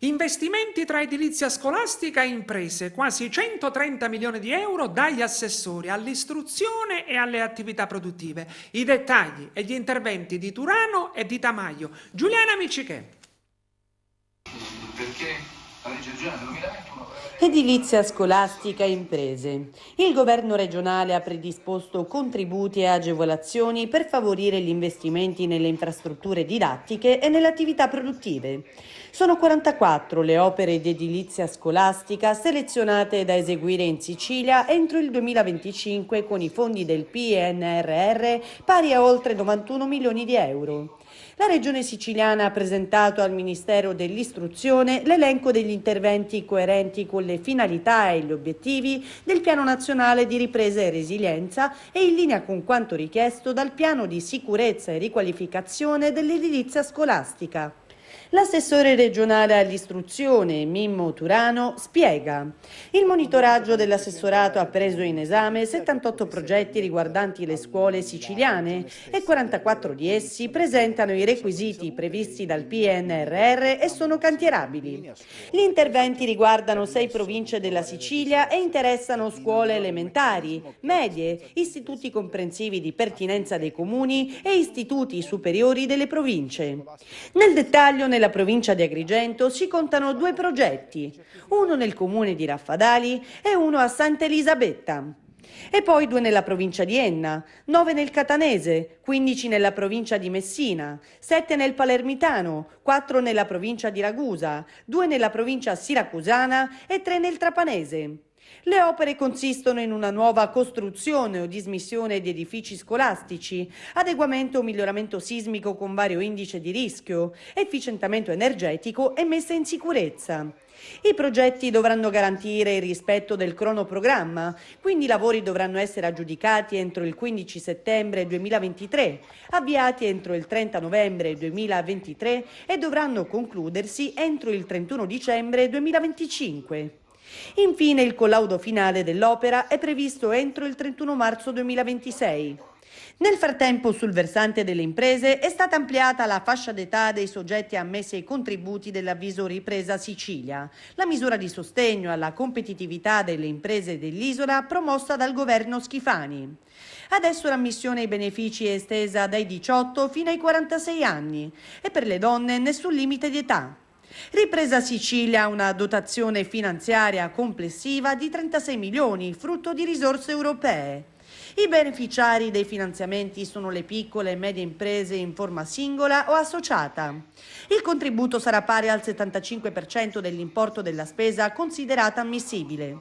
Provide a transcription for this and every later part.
Investimenti tra edilizia scolastica e imprese, quasi 130 milioni di euro dagli assessori all'istruzione e alle attività produttive. I dettagli e gli interventi di Turano e di Tamaio. Giuliana Miccichè. Perché la legge regionale del 2021 Edilizia scolastica e imprese. Il governo regionale ha predisposto contributi e agevolazioni per favorire gli investimenti nelle infrastrutture didattiche e nelle attività produttive. Sono 44 le opere di edilizia scolastica selezionate da eseguire in Sicilia entro il 2025 con i fondi del PNRR pari a oltre 91 milioni di euro. La Regione Siciliana ha presentato al Ministero dell'Istruzione l'elenco degli interventi coerenti con le finalità e gli obiettivi del Piano Nazionale di Ripresa e Resilienza e in linea con quanto richiesto dal Piano di Sicurezza e Riqualificazione dell'edilizia scolastica. L'assessore regionale all'istruzione, Mimmo Turano, spiega. Il monitoraggio dell'assessorato ha preso in esame 78 progetti riguardanti le scuole siciliane e 44 di essi presentano i requisiti previsti dal PNRR e sono cantierabili. Gli interventi riguardano 6 province della Sicilia e interessano scuole elementari, medie, istituti comprensivi di pertinenza dei comuni e istituti superiori delle province. Nel dettaglio, nella provincia di Agrigento si contano 2 progetti, uno nel comune di Raffadali e uno a Santa Elisabetta. E poi 2 nella provincia di Enna, 9 nel Catanese, 15 nella provincia di Messina, 7 nel Palermitano, 4 nella provincia di Ragusa, 2 nella provincia siracusana e 3 nel Trapanese. Le opere consistono in una nuova costruzione o dismissione di edifici scolastici, adeguamento o miglioramento sismico con vario indice di rischio, efficientamento energetico e messa in sicurezza. I progetti dovranno garantire il rispetto del cronoprogramma, quindi i lavori dovranno essere aggiudicati entro il 15 settembre 2023, avviati entro il 30 novembre 2023 e dovranno concludersi entro il 31 dicembre 2025. Infine, il collaudo finale dell'opera è previsto entro il 31 marzo 2026. Nel frattempo, sul versante delle imprese, è stata ampliata la fascia d'età dei soggetti ammessi ai contributi dell'avviso Ripresa Sicilia, la misura di sostegno alla competitività delle imprese dell'isola promossa dal governo Schifani. Adesso l'ammissione ai benefici è estesa dai 18 fino ai 46 anni e per le donne nessun limite di età. Ripresa Sicilia ha una dotazione finanziaria complessiva di 36 milioni, frutto di risorse europee. I beneficiari dei finanziamenti sono le piccole e medie imprese in forma singola o associata. Il contributo sarà pari al 75% dell'importo della spesa considerata ammissibile.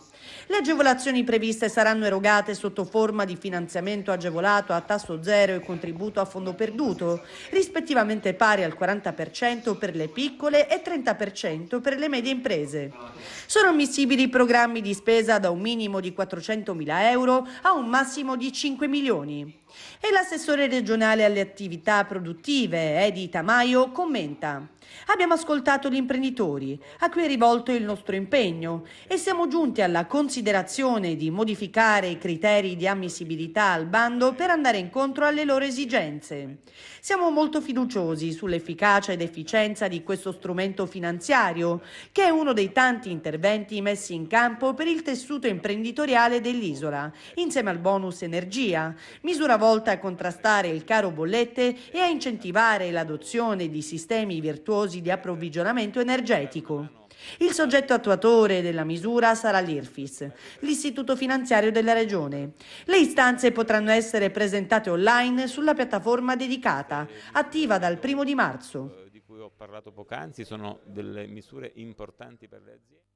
Le agevolazioni previste saranno erogate sotto forma di finanziamento agevolato a tasso zero e contributo a fondo perduto, rispettivamente pari al 40% per le piccole e 30% per le medie imprese. Sono ammissibili programmi di spesa da un minimo di 400.000 euro a un massimo di 5 milioni. E l'assessore regionale alle attività produttive, Edi Tamaio, commenta: abbiamo ascoltato gli imprenditori, a cui è rivolto il nostro impegno, e siamo giunti alla considerazione di modificare i criteri di ammissibilità al bando per andare incontro alle loro esigenze. Siamo molto fiduciosi sull'efficacia ed efficienza di questo strumento finanziario, che è uno dei tanti interventi messi in campo per il tessuto imprenditoriale dell'isola, insieme al bonus energia, misura volta a contrastare il caro bollette e a incentivare l'adozione di sistemi virtuosi di approvvigionamento energetico. Il soggetto attuatore della misura sarà l'IRFIS, l'Istituto Finanziario della Regione. Le istanze potranno essere presentate online sulla piattaforma dedicata, attiva dal 1 di marzo. Di cui ho parlato poc'anzi sono delle misure importanti per le aziende.